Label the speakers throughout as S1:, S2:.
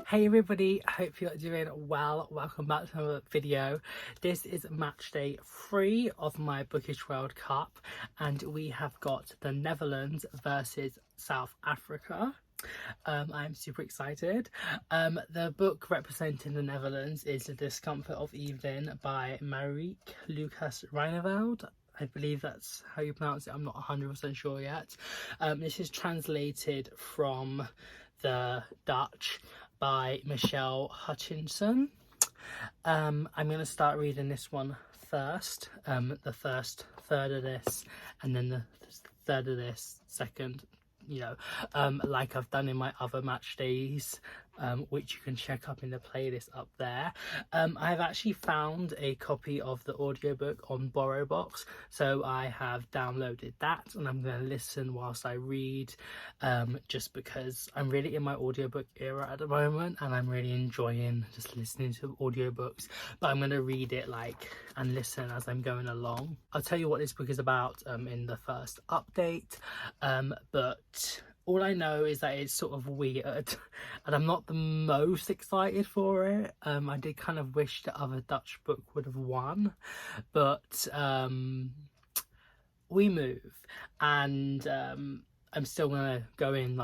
S1: Hey everybody, I hope you're doing well. Welcome back to another video. This is match day 3 of my Bookish World Cup, and we have got the Netherlands versus South Africa. I'm super excited. The book representing the Netherlands is The Discomfort of Evening by Marieke Lucas Reineveld. I believe that's how you pronounce it. I'm not 100% sure yet. This is translated from the Dutch by Michelle Hutchinson. I'm going to start reading this one first, the first third of this, and then the third of this second, like I've done in my other match days, which you can check up in the playlist up there. I've actually found a copy of the audiobook on BorrowBox, so I have downloaded that and I'm going to listen whilst I read, just because I'm really in my audiobook era at the moment and I'm really enjoying just listening to audiobooks, but I'm going to read it and listen as I'm going along. I'll tell you what this book is about in the first update, but all I know is that it's sort of weird and I'm not the most excited for it. I did kind of wish the other Dutch book would have won, but we move, and I'm still gonna go in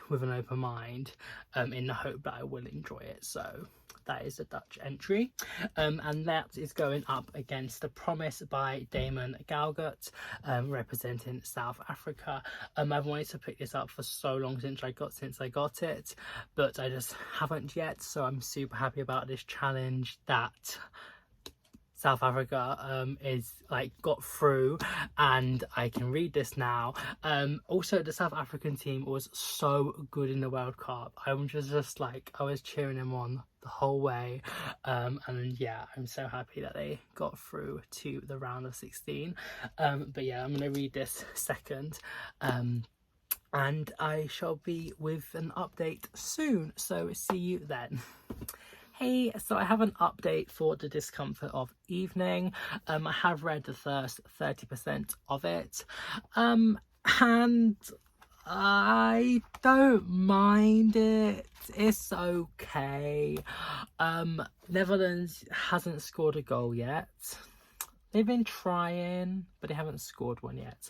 S1: with an open mind, in the hope that I will enjoy it. So that is the Dutch entry, and that is going up against The Promise by Damon Galgut, representing South Africa. I've wanted to pick this up for so long since I got it, but I just haven't yet, so I'm super happy about this challenge that South Africa is got through, and I can read this now. Also, the South African team was so good in the World Cup. I was just I was cheering them on the whole way, and yeah, I'm so happy that they got through to the round of 16. But yeah, I'm gonna read this second, and I shall be with an update soon, so see you then. Hey, so I have an update for The Discomfort of Evening. I have read the first 30% of it, and I don't mind it. It's okay. Netherlands hasn't scored a goal yet. They've been trying, but they haven't scored one yet.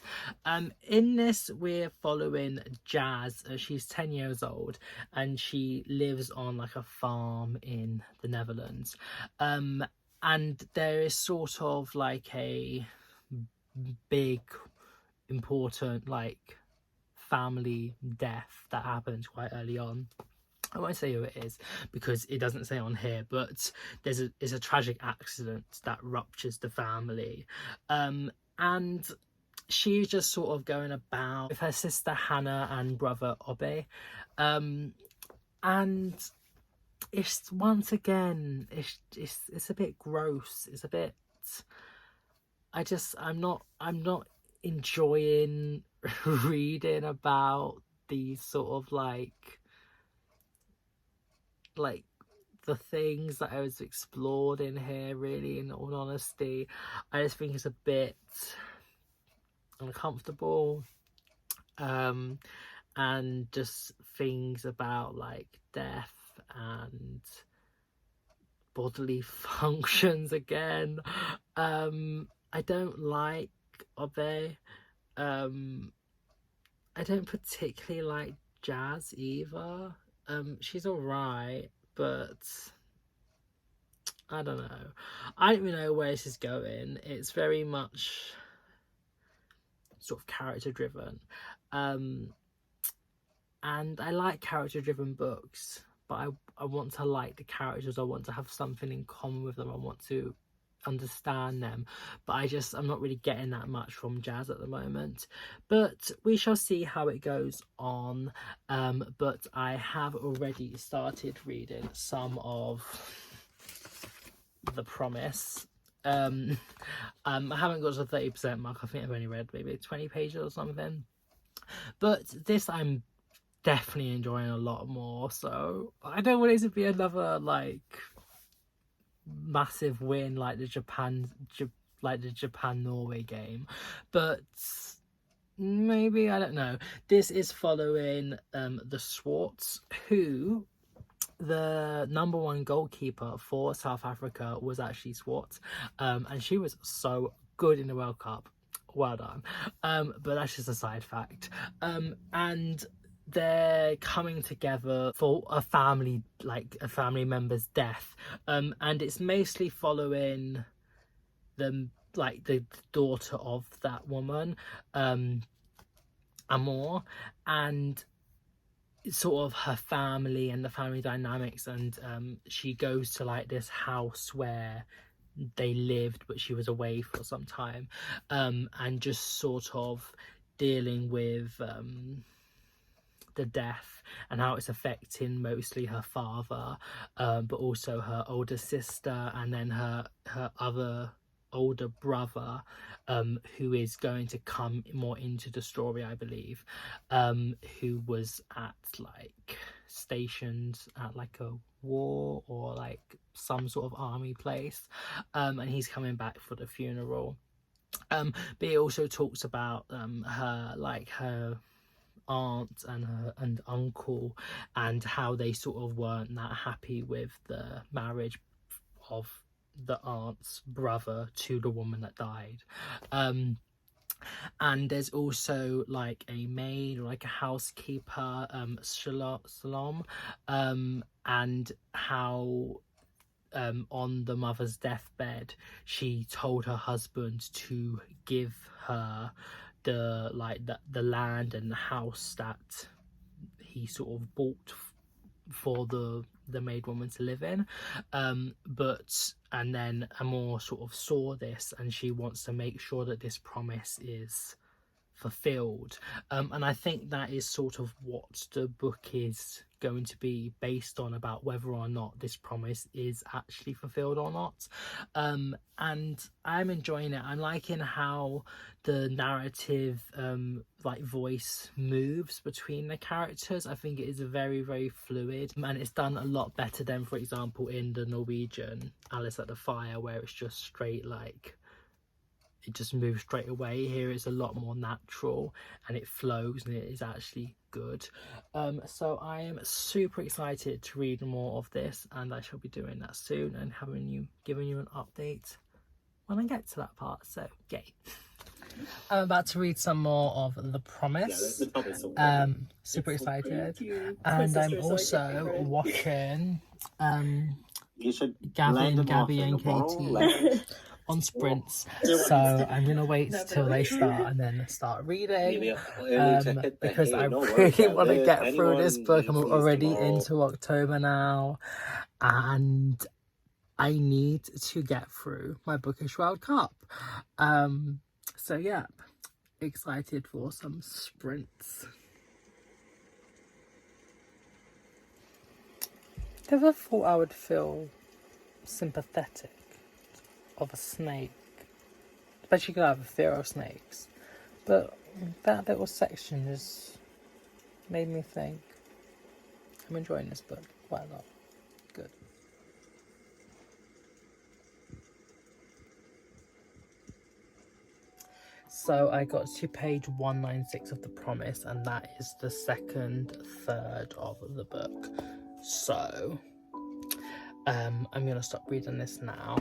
S1: In this, we're following Jazz. She's 10 years old and she lives on a farm in the Netherlands. And there is sort of a big, important family death that happens quite early on. I won't say who it is because it doesn't say on here, but there's a tragic accident that ruptures the family, and she's just sort of going about with her sister Hannah and brother Obe, and it's once again it's a bit gross. It's a bit, I'm not enjoying reading about these sort of the things that I was explored in here, really, in all honesty. I just think it's a bit uncomfortable, and just things about death and bodily functions again. I don't like Obe. I don't particularly like Jazz either. She's alright, but I don't know. I don't really know where this is going. It's very much sort of character driven. And I like character driven books, but I want to like the characters. I want to have something in common with them. I want to understand them, but I'm not really getting that much from Jazz at the moment, but we shall see how it goes on. But I have already started reading some of The Promise. I haven't got to the 30% mark. I think I've only read maybe 20 pages or something, but this I'm definitely enjoying a lot more, so I don't want it to be another massive win like the Japan Norway game, but maybe, I don't know. This is following the Swartz, who the number one goalkeeper for South Africa was actually Swart, and she was so good in the World Cup. Well done. But that's just a side fact. And they're coming together for a family member's death, and it's mostly following them, like the daughter of that woman, Amor, and sort of her family and the family dynamics. And she goes to like this house where they lived, but she was away for some time, and just sort of dealing with the death and how it's affecting mostly her father, but also her older sister, and then her other older brother, who is going to come more into the story, I believe, who was at like stationed at like a war or like some sort of army place, and he's coming back for the funeral. But it also talks about her aunt and her and uncle, and how they sort of weren't that happy with the marriage of the aunt's brother to the woman that died. And there's also like a maid or like a housekeeper, Shalom, and how on the mother's deathbed she told her husband to give her the land and the house that he sort of bought for the maid woman to live in, and then Amor sort of saw this, and she wants to make sure that this promise is fulfilled, and I think that is sort of what the book is going to be based on, about whether or not this promise is actually fulfilled or not. And I'm enjoying it. I'm liking how the narrative voice moves between the characters. I think it is very, very fluid, and it's done a lot better than, for example, in the Norwegian Alice at the Fire, where it's just straight, like it just moves straight away. Here it's a lot more natural and it flows, and it is actually good. So I am super excited to read more of this, and I shall be doing that soon and giving you an update when I get to that part. So yay. I'm about to read some more of The Promise. Super excited. And I'm also watching Gabby and Katie on sprints, so I'm gonna wait till they start and then start reading, because I really want to get through this book. I'm already into October now, and I need to get through my Bookish World Cup. So yeah, excited for some sprints. Never thought I would feel sympathetic of a snake, especially because I have a fear of snakes, but that little section just made me think. I'm enjoying this book quite a lot. Good. So I got to page 196 of The Promise, and that is the second third of the book. So I'm gonna stop reading this now.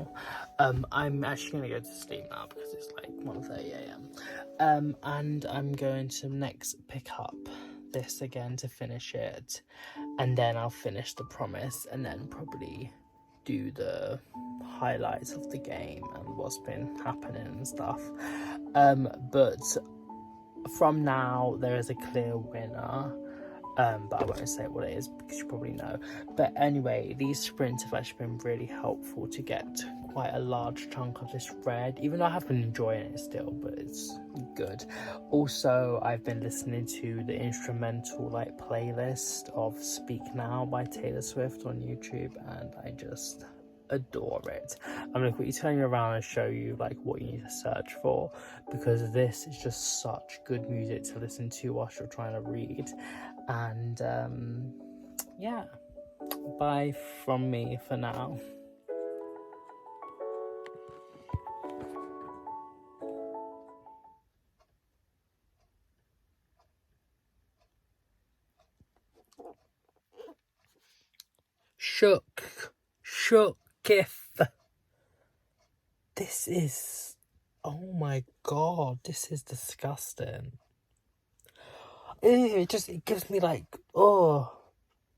S1: I'm actually gonna go to sleep now because it's like 1:30 a.m. And I'm going to next pick up this again to finish it, and then I'll finish The Promise, and then probably do the highlights of the game and what's been happening and stuff. But from now there is a clear winner. But I won't say what it is because you probably know. But anyway, these sprints have actually been really helpful to get quite a large chunk of this read, even though I have been enjoying it still, but it's good. Also, I've been listening to the instrumental playlist of Speak Now by Taylor Swift on YouTube, and I just adore it. I'm going to quickly turn you around and show you what you need to search for, because this is just such good music to listen to whilst you're trying to read. And yeah, bye from me for now. shooketh. This is, oh my god, this is disgusting. It gives me like, no.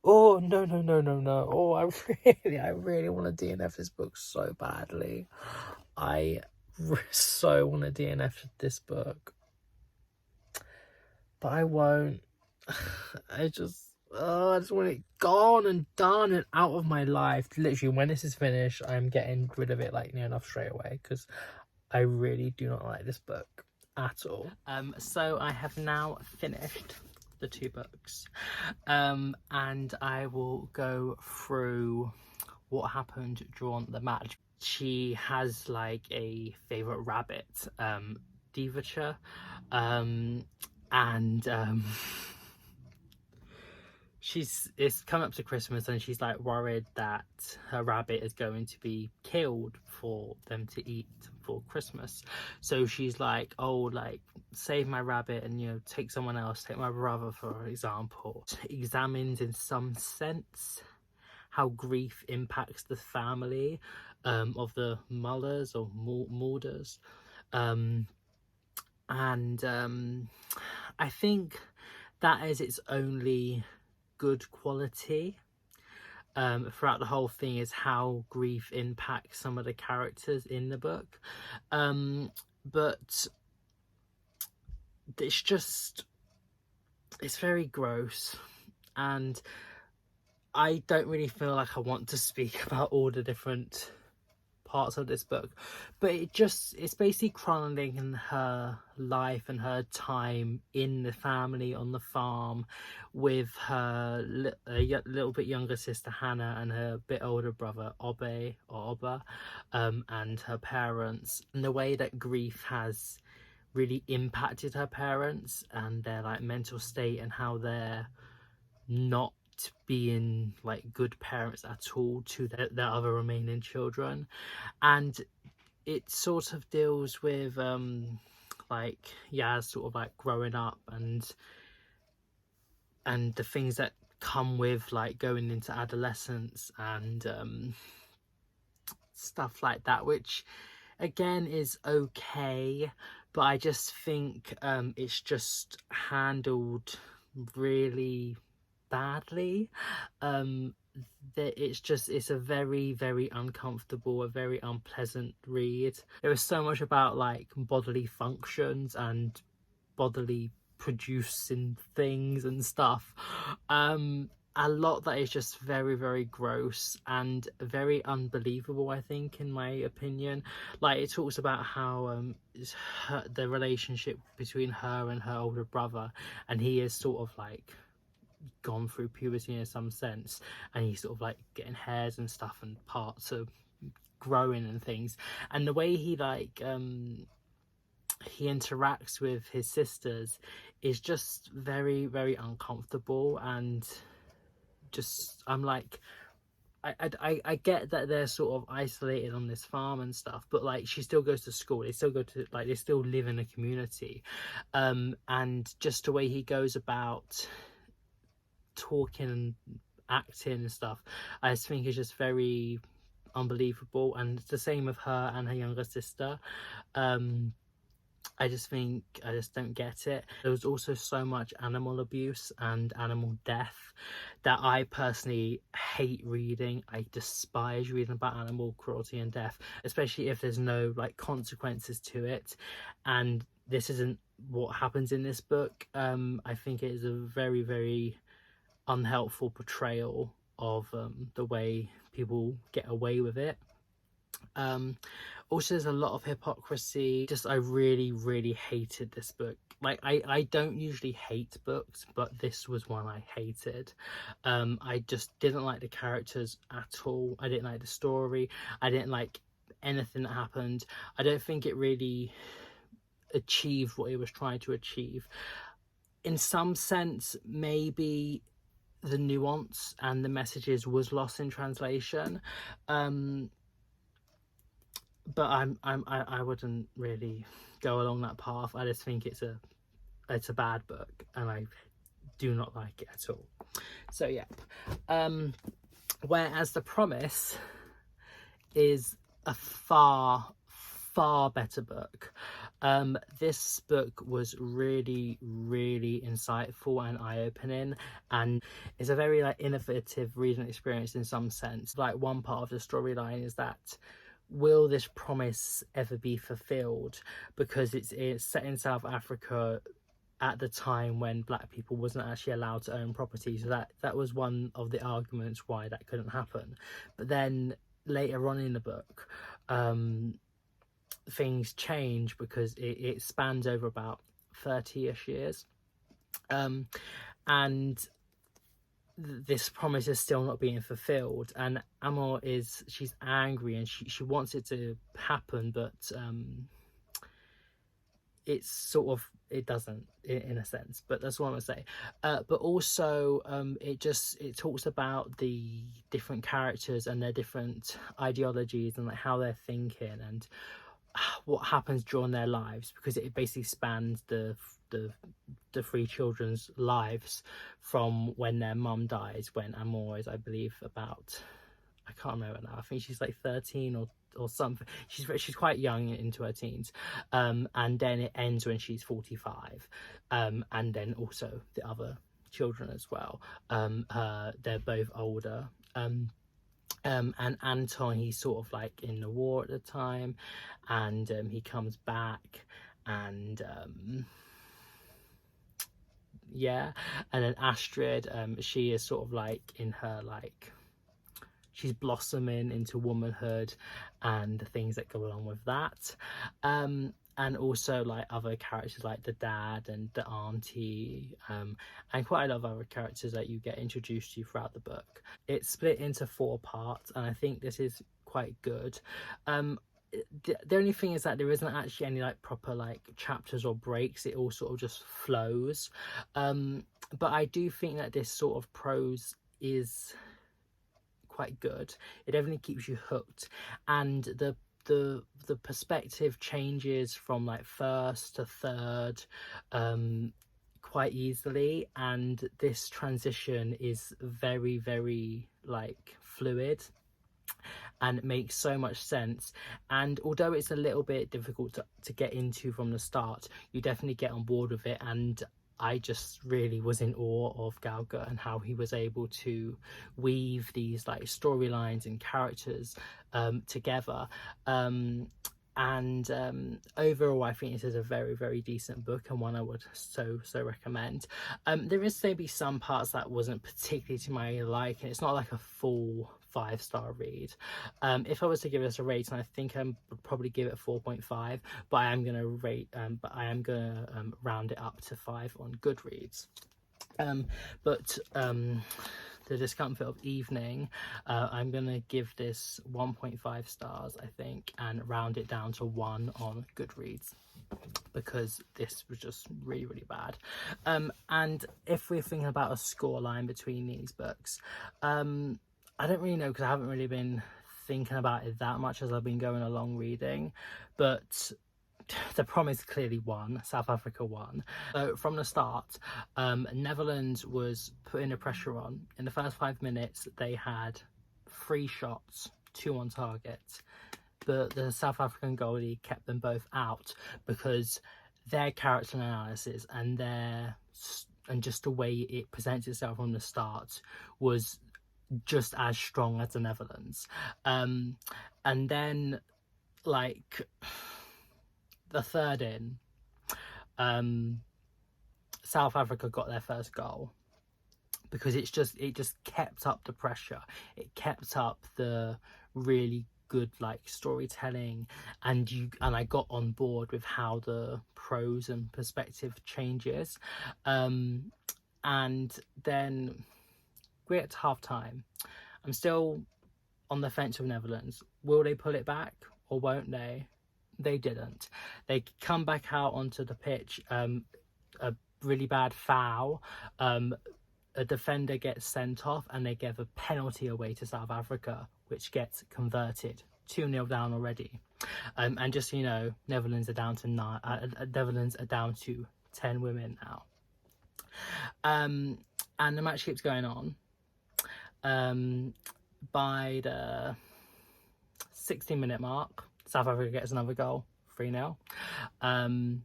S1: Oh, I really want to DNF this book so badly. I so want to DNF this book, but I won't. I just want it gone and done and out of my life. Literally, when this is finished, I'm getting rid of it like near enough straight away, because I really do not like this book at all. So I have now finished the 2 books, and I will go through what happened during the match. She has like a favorite rabbit, Divacha, and it's come up to Christmas, and she's like worried that her rabbit is going to be killed for them to eat for Christmas. So she's like, oh, like, save my rabbit and, you know, take someone else, take my brother for example. Examines in some sense how grief impacts the family of the Mullers or Mulders, and I think that is its only good quality throughout the whole thing, is how grief impacts some of the characters in the book, but it's very gross, and I don't really feel like I want to speak about all the different parts of this book, but it's basically chronicling her life and her time in the family on the farm with her little bit younger sister Hannah and her bit older brother Oba, and her parents, and the way that grief has really impacted her parents and their like mental state, and how they're not being like good parents at all to their other remaining children. And it sort of deals with like Yaz sort of like growing up and the things that come with like going into adolescence and stuff like that, which again is okay, but I just think it's just handled really badly. It's a very, very uncomfortable, a very unpleasant read. There is so much about like bodily functions and bodily producing things and stuff, a lot that is just very, very gross and very unbelievable, I think, in my opinion. Like, it talks about how the relationship between her and her older brother, and he is sort of like gone through puberty in some sense, and he's sort of like getting hairs and stuff, and parts are growing and things, and the way he like he interacts with his sisters is just very, very uncomfortable. And just, I'm like, I get that they're sort of isolated on this farm and stuff, but like, she still goes to school, they still go to, like, they still live in a community, and just the way he goes about talking and acting and stuff, I just think is just very unbelievable. And it's the same with her and her younger sister. I just don't get it. There was also so much animal abuse and animal death that I personally hate reading. I despise reading about animal cruelty and death, especially if there's no like consequences to it, and this isn't what happens in this book. I think it is a very, very unhelpful portrayal of the way people get away with it. Also, there's a lot of hypocrisy. I really, really hated this book. Like, I don't usually hate books, but this was one I hated. I just didn't like the characters at all. I didn't like the story. I didn't like anything that happened. I don't think it really achieved what it was trying to achieve. In some sense, maybe the nuance and the messages was lost in translation, but I wouldn't really go along that path. I just think it's a bad book, and I do not like it at all. So yeah, Whereas The Promise is a far better book. This book was really insightful and eye-opening, and it's a very like innovative reading experience in some sense. Like, one part of the storyline is that, will this promise ever be fulfilled? Because it's set in South Africa at the time when black people wasn't actually allowed to own property, so that was one of the arguments why that couldn't happen. But then later on in the book, things change because it spans over about 30-ish years, and this promise is still not being fulfilled, and Amor she's angry and she wants it to happen, but it's sort of, it doesn't, in a sense. But that's what I'm gonna say. But also it talks about the different characters and their different ideologies and like how they're thinking and what happens during their lives, because it basically spans the three children's lives from when their mum dies, when Amor is, I believe, about, I can't remember now, I think she's like 13 or something. She's quite young, into her teens, and then it ends when she's 45, and then also the other children as well. They're both older, and Anton, he's sort of like in the war at the time, and he comes back, and yeah. And then Astrid, she is sort of like in her, like, she's blossoming into womanhood and the things that go along with that. And also like other characters like the dad and the auntie, and quite a lot of other characters that you get introduced to throughout the book. It's split into 4 parts, and I think this is quite good. The only thing is that there isn't actually any like proper like chapters or breaks. It all sort of just flows. But I do think that this sort of prose is quite good. It definitely keeps you hooked, and the perspective changes from like first to third quite easily, and this transition is very like fluid, and it makes so much sense. And although it's a little bit difficult to get into from the start, you definitely get on board with it. And I just really was in awe of Galga and how he was able to weave these like storylines and characters together. And overall, I think this is a very decent book, and one I would so recommend. There is maybe some parts that wasn't particularly to my like, and it's not like a full 5-star read. If I was to give this a rating, I think I would probably give it 4.5, but I am gonna round it up to 5 on Goodreads. The discomfort of evening, I'm gonna give this 1.5 stars, I think, and round it down to 1 on Goodreads, because this was just really bad. And if we're thinking about a scoreline between these books, I don't really know, because I haven't really been thinking about it that much as I've been going along reading, but The Promise clearly won, South Africa won. So from the start, Netherlands was putting the pressure on. In the first 5 minutes, they had 3 shots, 2 on target, but the South African goalie kept them both out, because their character analysis and just the way it presents itself from the start was just as strong as the Netherlands. And then, like, the third in, South Africa got their first goal, because it just kept up the pressure. It kept up the really good like storytelling, and I got on board with how the prose and perspective changes. And then we're at half time. I'm still on the fence with Netherlands. Will they pull it back or won't they? They didn't. They come back out onto the pitch, a really bad foul, a defender gets sent off, and they give a penalty away to South Africa, which gets converted. 2-0 down already. And just so you know, Netherlands are down to 9. Netherlands are down to 10 women now. And the match keeps going on. by the 60-minute mark, South Africa gets another goal, 3-0. And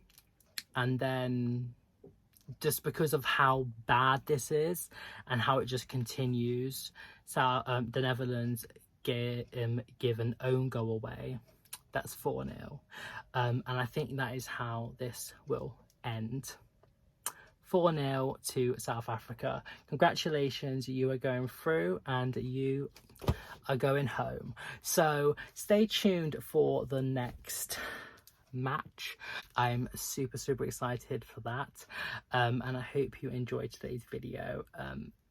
S1: then just because of how bad this is and how it just continues, so the Netherlands give an own goal away. That's 4-0. And I think that is how this will end. 4-0 to South Africa. Congratulations, you are going through and you are going home. So stay tuned for the next match. I'm super excited for that, and I hope you enjoyed today's video.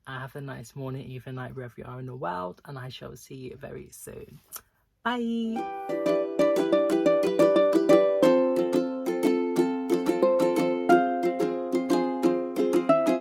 S1: Have a nice morning, evening, night, wherever you are in the world, and I shall see you very soon. Bye.